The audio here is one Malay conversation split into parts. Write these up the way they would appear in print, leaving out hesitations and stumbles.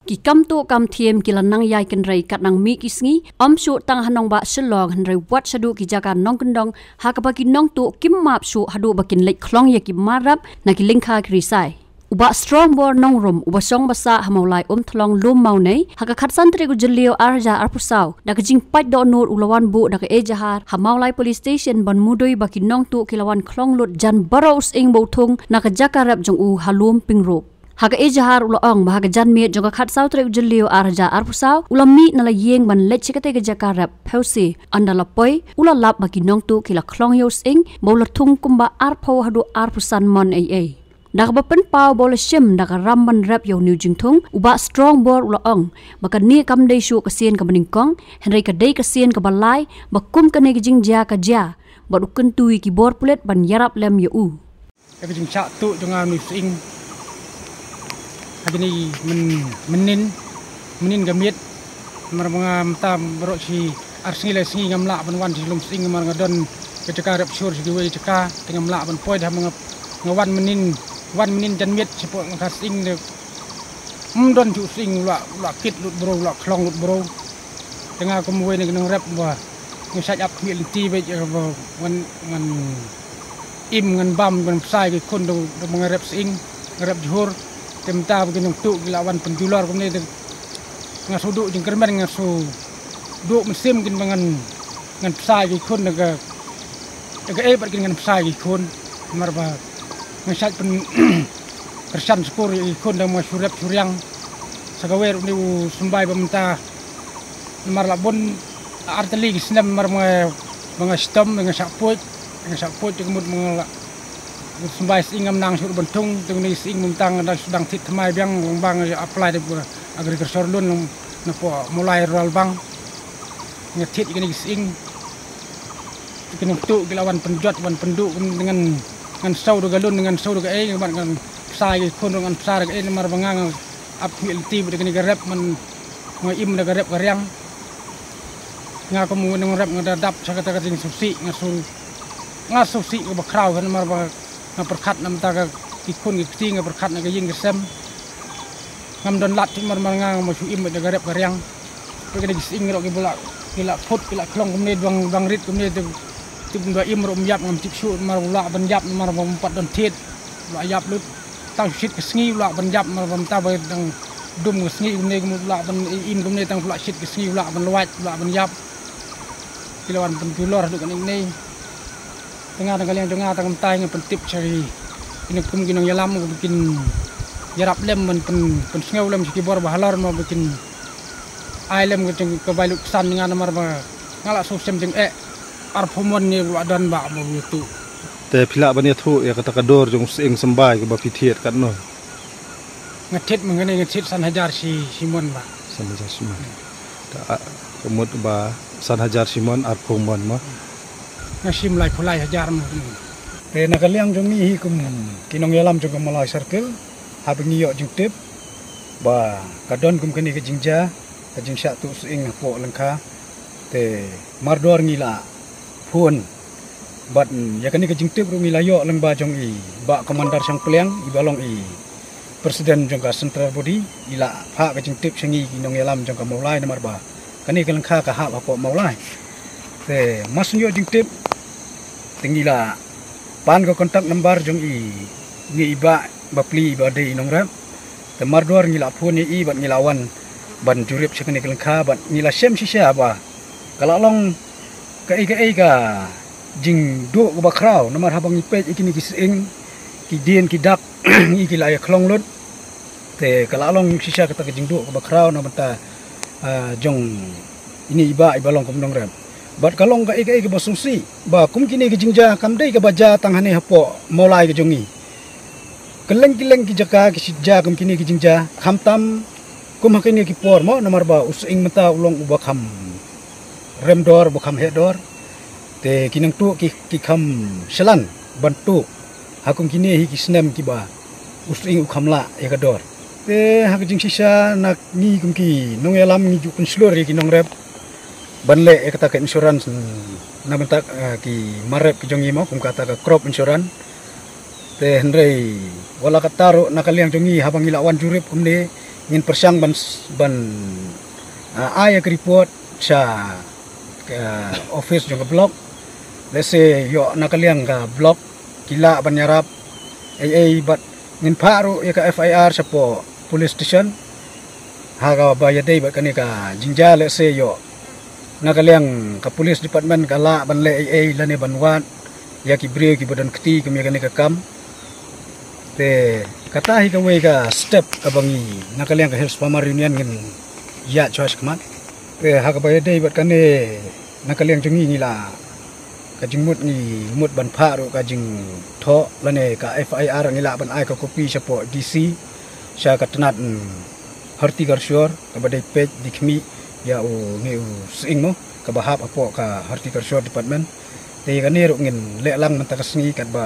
ki kam to kam thiem ki lanang yai kan rei kat nang mi ki sngi am shu tang hanong ba shlong han rei wat shadu ki jaka nong kendong ha ka ba ki nong to kim map shu hadu bakin lek khlong ye ki marap na ki lingkha ki risai uba strong bor nong rum uba song basa hamaulai thlong lum mau nei ha ka khat san tre gu jellio arja arpusau da ka jing pat do nur ulawan bu da ka e jahar hamaulai police station ban mudoi ba ki nong to kilawan khlong lut jan baros ing bo thung na ka jaka rap jong u halum pingrop Haga ejahar ula ong bahaga janmi juga khat sau tre ujulio arja arpusau ula mi nala yeng ban lech kate ke jakarap pheusi andala poi ula lap baki nongtu kila khlong yos ing bola thung kumba arpho hadu arpusan mon ai daga bapen pau bola shim daga ramban rap yo new jingthung uba strong bor ula ong baka ni kam dei shu ka sien ka beningkong henry ka dei ka sien ka balai bakum ka ne jing ja ka ja badukun tui ki bor pulet ban yarap lem yo u ka jing cha tu jangan ni sing Agni menin gamit marmangam tam brochi arsile singi ngamla ban wan silum sing mar ngadon ke caka rep sur sigi we caka ngamla ban poi dah ngawan menin janmit sepo ngkas sing de don ju sing la kit lut bro la klong lut bro tengah kemuwe ni nang rep ba ngisaj ap militi be wan im ngan bam ban sai ke kon do mangarep sing ngarep johor temta begini untuk lawan penjular kemudian ngasu duk jengkerman ngasu duk musim gin dengan pesai ikun naga ebat dengan pesai ikun marba ngasat pen kersan skor ikun dan masyurap suryang sagawer ni sembai bamta mar labon arteli gisnam mar mengastom dengan saput kemudian Sembai singam nang sur bentung tengni sing muntang dan sedang tit mai biang bang apply de agriculture lun napo mulai rural bang ngetit gini sing kena tu lawan penjot wan penduk dengan sau do galun dengan sau do ai dengan sai kon dengan besar ai mar bangang ap militi dengan garap man ngaim da garap garyang ngaku mu dengan rap ngadap sakata kating susi ngasusi ke bakrau kan mar perkat nam taga ikun ikting perkat naga ying gesem ngam don lat mar ngang mo suim de garep garyang pegede gising ro ke bola kila phut kila klong kumne bang rit kumne tu dua im ro myap ngam tip su mar bola ban yap mar empat don tit bola yap lut tang sit ke sngi bola ban yap mar bam ta ba dang dum sngi kumne bola ban im kumne tang bola sit ke sngi bola ban luat bola ban yap kilawan ban tulor du kan ini tengah kalian tengah tengah tai ngam pentip cari ini kum ginong yalam bikin jarap lem pen sngau lem siki bor bahalar mau bikin ailem ke baluk san dengan mar ba ngala sosem jeng arphomon ni dan ba mo itu te phila bani thu ya kata kador jong sing sembai ke ba pithiet kat no ngetit mengenai ngetit san hajar simon ba san hajar simon ta kemut ba san hajar simon arphomon ma ngasim lai khulai hajar mo te nakaliang jong ni kum kinong yalam jong malai circle habngi yo jutip ba kadon kum kini ke jingja ke jingsha tu sing po lengkha te mardor ngila phun bat ya kani ke jingtip ru ngila yo leng ba jong i ba komandar sang pleng i balong i presiden jong ka central body ila pha ke jingtip sengi kinong yalam jong ka maulai namar ba kani ke lengkha ka ha ba po maulai te masnyo jingtip tingila pan ko kontak number jong i ngi iba bapli ba de inong rap te mardor ngila phun i bat ngilawan ban jurip sekene kelengkha bat ngila sem sisa ba kalalong ka jing do ba kraw nomor habang ipet ikini kising ki dien ki dak iki la ya klong lut te kalalong sisa kata jing do ba kraw na bata jong ini iba ibalong komdong rap bat kalong ka ika basungsi ba kum kini ke jingja kamdai ke baja tanghane hapo maulai ke jongi keleng ki jaka ki sija kum kini ke jingja khamtam kum hakini ki por mo nomor ba using mata ulong uba kham remdor bu kham hedor te kinang tu ki kham selan bantu hakum kini hi ki snem ki ba using ukhamla ya kador te hak jing sisa nak ni kum ki nong yalam ni ju penslor ki nong rep banle kata ke insurance na bentak ki marep ki jongi mo kum kata ke crop insurance te hendrei wala kataro nakaliang jongi habang ilawan jurip kumne ngin persang ban ai ek report cha office jong blok lese yo nakaliang ka blok kila ban yarap ai bat ngin paru ya ka FIR sa po police station haga bayadai bat kani ka jingja lese yo nakaliang ka police department kala ban le ai lane banwan ya ki brio ki badan kti kami kani ka kam te kata hi ka we ka step abangi nakaliang ka health farmer union ngin ya choice kamat te ha ka bayadai bat kani nakaliang jungi ngila ka jingmut ni mut ban pha ro ka jing tho lane ka FIR ngila ban ai ka copy sa po DC sa ka tanat horticulture ka badai page dikmi ya u ni u sing mo ka bahap apo ka horticulture department te ka ni ro ngin le lang man takasngi kat ba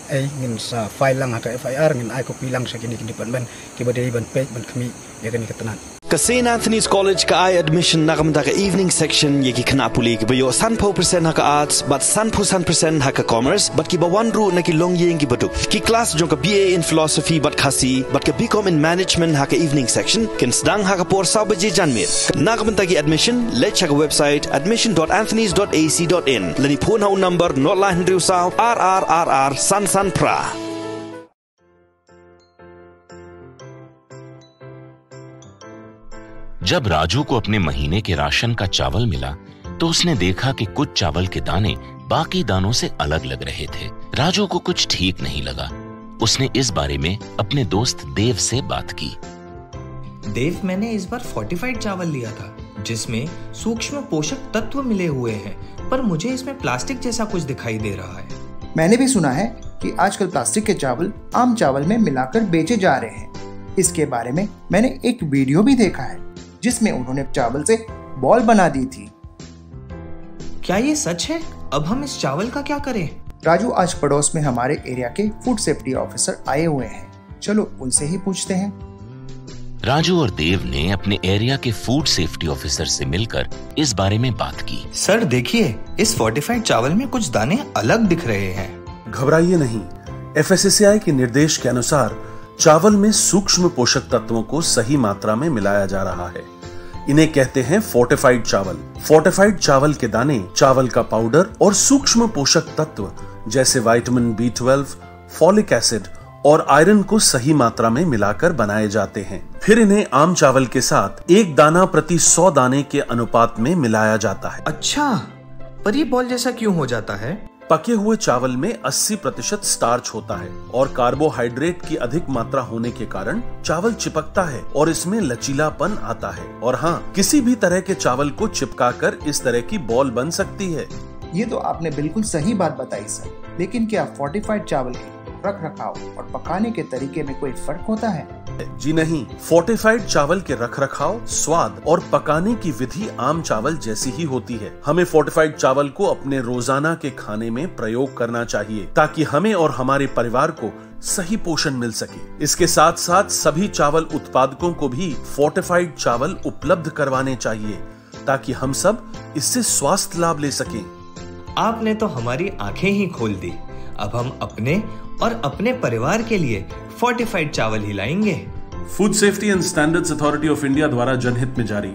ai ngin sa file lang ka FIR ngin ai copy lang sa kini department ki badai ban page ban khmi ya kani ka tanat ka St. Anthony's College ka ai admission nakamda ka evening section ye ki khnapuli ki bayo 100% ha ka arts but 100% ha ka commerce but ki ba one ru na ki long yeng ki badu ki class jo ka BA in philosophy but khasi but ka BCom in management ha ka evening section kin sdang ha ka por sabaje janmir nakamda ki admission let check website admission.anthonys.ac.in lani phone ha number not line riu sa RRRR san pra जब राजू को अपने महीने के राशन का चावल मिला तो उसने देखा कि कुछ चावल के दाने बाकी दानों से अलग लग रहे थे। राजू को कुछ ठीक नहीं लगा। उसने इस बारे में अपने दोस्त देव से बात की। देव, मैंने इस बार फोर्टिफाइड चावल लिया था जिसमें सूक्ष्म पोषक तत्व मिले हुए हैं, पर मुझे इसमें प्लास्टिक जैसा कुछ दिखाई दे रहा है। मैंने भी सुना है कि आजकल प्लास्टिक के चावल आम चावल में मिलाकर बेचे जा रहे हैं। इसके बारे में मैंने एक वीडियो भी देखा है जिसमें उन्होंने चावल से बॉल बना दी थी। क्या ये सच है? अब हम इस चावल का क्या करें? राजू, आज पड़ोस में हमारे एरिया के फूड सेफ्टी ऑफिसर आए हुए हैं, चलो उनसे ही पूछते हैं। राजू और देव ने अपने एरिया के फूड सेफ्टी ऑफिसर से मिलकर इस बारे में बात की। सर देखिए, इस फोर्टिफाइड चावल में कुछ दाने अलग दिख रहे हैं। घबराइए नहीं, FSSAI के निर्देश के अनुसार चावल में सूक्ष्म पोषक तत्वों को सही मात्रा में मिलाया जा रहा है। इन्हें कहते हैं फोर्टिफाइड चावल। फोर्टिफाइड चावल के दाने चावल का पाउडर और सूक्ष्म पोषक तत्व जैसे विटामिन B12, फॉलिक एसिड और आयरन को सही मात्रा में मिलाकर बनाए जाते हैं। फिर इन्हें आम चावल के साथ 1 दाना प्रति 100 दाने के अनुपात में मिलाया जाता है। अच्छा, पर ये बॉल जैसा क्यों हो जाता है? पके हुए चावल में 80% स्टार्च होता है और कार्बोहाइड्रेट की अधिक मात्रा होने के कारण चावल चिपकता है और इसमें लचीलापन आता है। और हाँ, किसी भी तरह के चावल को चिपकाकर इस तरह की बॉल बन सकती है। ये तो आपने बिल्कुल सही बात बताई सर, लेकिन क्या फोर्टिफाइड चावल के रख रखाव और पकाने के तरीके में कोई फर्क होता है? जी नहीं, फोर्टिफाइड चावल के रख रखाव, स्वाद और पकाने की विधि आम चावल जैसी ही होती है। हमें फोर्टिफाइड चावल को अपने रोजाना के खाने में प्रयोग करना चाहिए ताकि हमें और हमारे परिवार को सही पोषण मिल सके। इसके साथ साथ सभी चावल उत्पादकों को भी फोर्टिफाइड चावल उपलब्ध करवाने चाहिए ताकि हम सब इससे स्वास्थ्य लाभ ले सकें। आपने तो हमारी आंखें ही खोल दी। अब हम अपने और अपने परिवार के लिए फोर्टिफाइड चावल ही लाएंगे। Food safety and standards authority of India द्वारा जनहित में जारी।